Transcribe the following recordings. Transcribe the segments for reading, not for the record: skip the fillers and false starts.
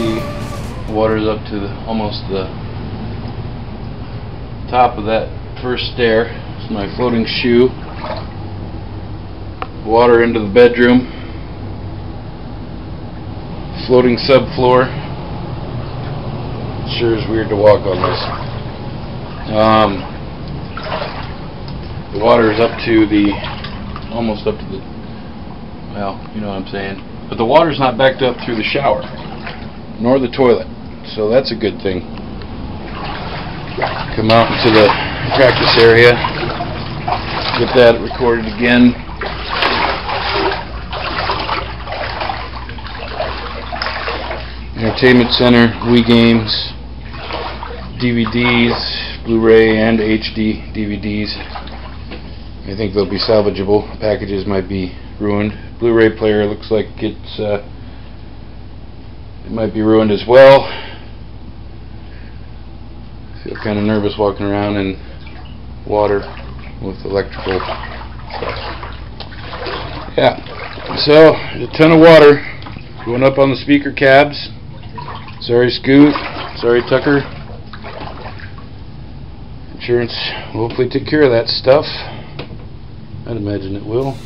see the water is up to almost the top of that first stair. It's my floating shoe. Water into the bedroom. Floating subfloor. It sure is weird to walk on this. The water is up to the, almost up to the, well, you know what I'm saying. But the water's not backed up through the shower, nor the toilet. So that's a good thing. Come out into the practice area. Get that recorded again. Entertainment center, Wii games, DVDs, Blu-ray and HD DVDs. I think they'll be salvageable. Packages might be ruined. Blu-ray player looks like it might be ruined as well. Feel kind of nervous walking around in water with electrical stuff. Yeah, so a ton of water going up on the speaker cabs. Sorry Scoot, sorry Tucker. Insurance will hopefully take care of that stuff. I'd imagine it will.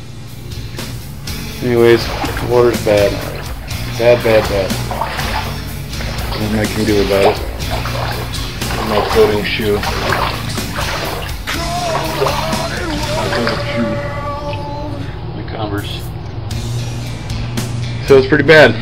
Anyways, the water's bad. Bad, bad, bad. Nothing I can do about it. My floating shoe. My Converse. So it's pretty bad.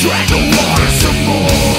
Drag the water some more.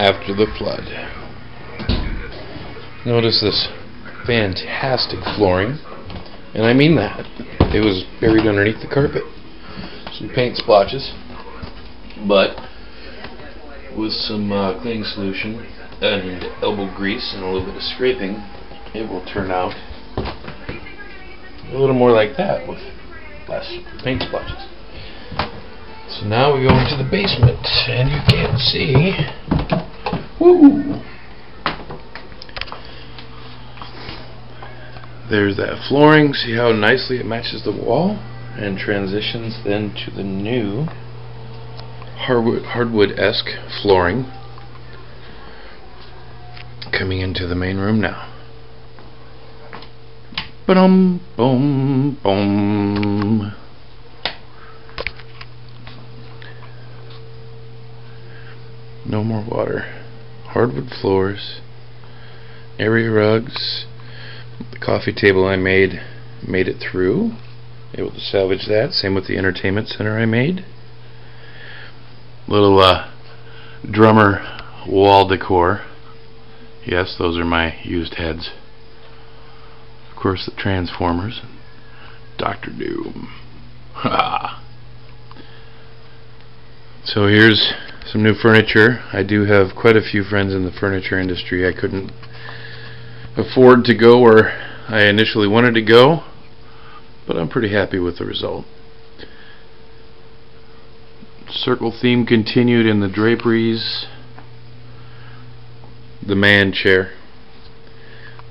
after the flood. Notice this fantastic flooring, and I mean that. It was buried underneath the carpet. Some paint splotches, but with some cleaning solution and elbow grease and a little bit of scraping, it will turn out a little more like that with less paint splotches. So now we go into the basement, and you can see, woo! There's that flooring. See how nicely it matches the wall and transitions then to the new hardwood-esque flooring coming into the main room now. Ba-dum, boom, boom. No more water. Hardwood floors, area rugs. The coffee table I made it through. Able to salvage that. Same with the entertainment center I made. Little drummer wall decor. Yes, those are my used heads. Of course, the Transformers. Dr. Doom. Ha! So here's some new furniture. I do have quite a few friends in the furniture industry. I couldn't afford to go where I initially wanted to go, but I'm pretty happy with the result. Circle theme continued in the draperies, the man chair,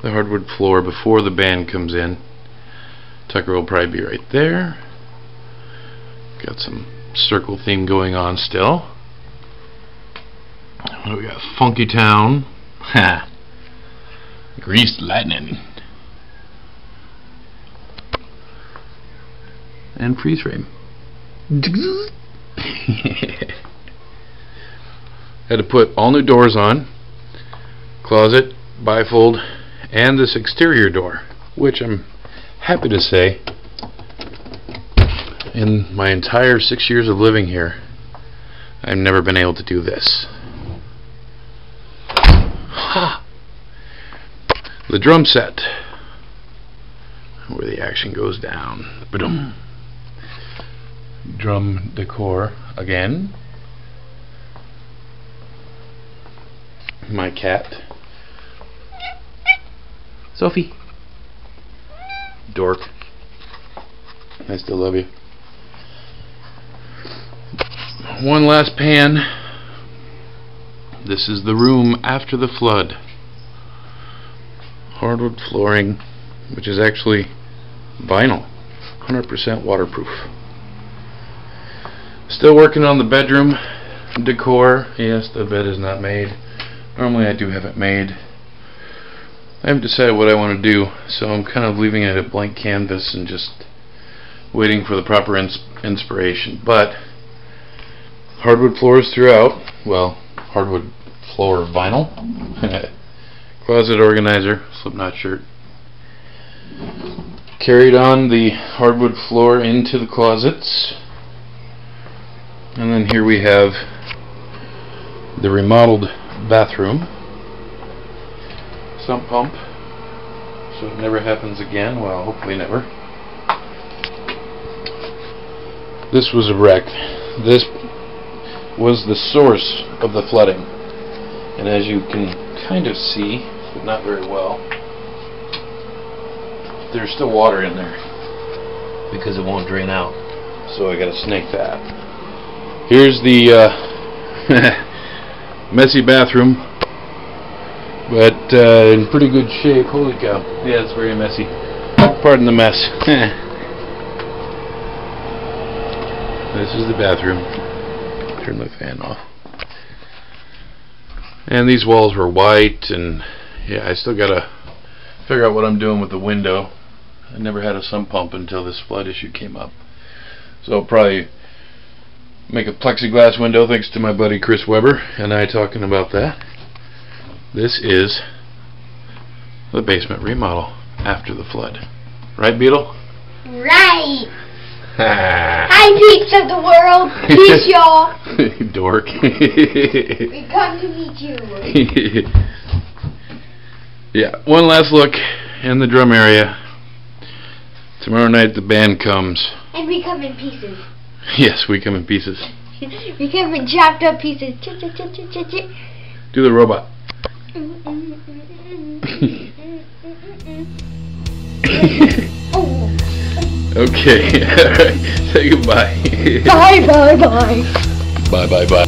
the hardwood floor before the band comes in. Tucker will probably be right there. Got some circle theme going on still. We got Funky Town. Ha! Greased lightning. And freeze frame. Had to put all new doors on, closet, bifold, and this exterior door, which I'm happy to say, in my entire 6 years of living here, I've never been able to do this. The drum set, where the action goes down. Ba-dum. Drum decor again. My cat, Sophie. Dork. I still love you. One last pan. This is the room after the flood. Hardwood flooring, which is actually vinyl, 100% waterproof. Still working on the bedroom decor. Yes, the bed is not made. Normally I do have it made. I haven't decided what I want to do, so I'm kind of leaving it a blank canvas and just waiting for the proper inspiration. But hardwood floors throughout. Well, hardwood floor vinyl. Closet organizer, Slipknot shirt. Carried on the hardwood floor into the closets. And then here we have the remodeled bathroom. Sump pump, so it never happens again. Well, hopefully never. This was a wreck. This was the source of the flooding. And as you can kind of see, but not very well, there's still water in there because it won't drain out, so I gotta snake that. Here's the messy bathroom, but in pretty good shape. Holy cow. Yeah, it's very messy. Pardon the mess. This is the bathroom. Turn the fan off. And these walls were white, and yeah, I still gotta figure out what I'm doing with the window. I never had a sump pump until this flood issue came up, so I'll probably make a plexiglass window, thanks to my buddy Chris Weber and I talking about that. This is the basement remodel after the flood, right, Beetle? Right. Hi, peeps of the world. Peace, y'all. Dork. We come to meet you. Yeah, one last look in the drum area. Tomorrow night the band comes. And we come in pieces. Yes, we come in pieces. We come in chopped up pieces. Do the robot. Okay, alright, say goodbye. Bye, bye, bye. Bye, bye, bye.